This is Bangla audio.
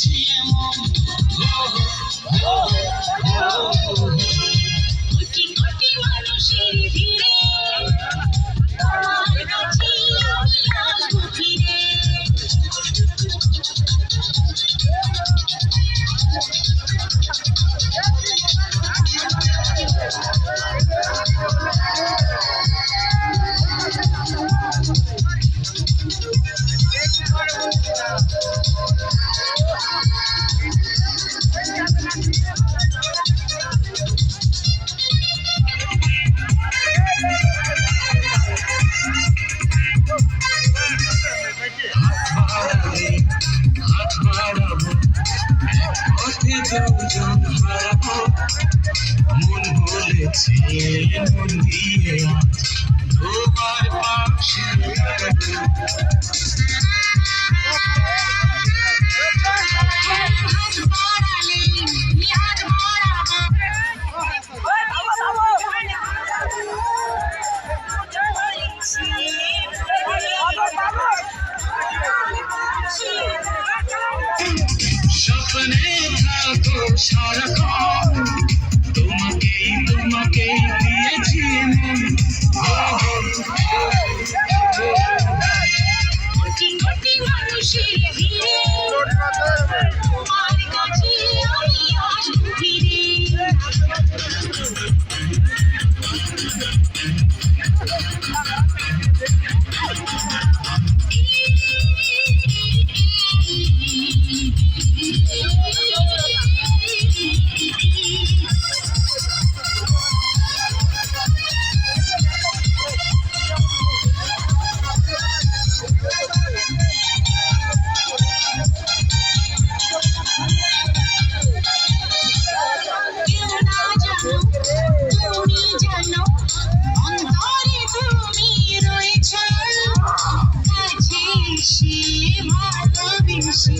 দিয়েছে মন কোটি কোটি মানুষের ভিড়ে তোমার কাছে আমি আসবো ফিরে মন বলেছে মন দিয়ে তোমার পাশে স্বপ্নে থাকো সারাক্ষণ তোমাকেই দিয়েছি কোটি কোটি মানুষের ভিড়ে তোমার কাছে আমি আসবো ফিরে ভালোবেসে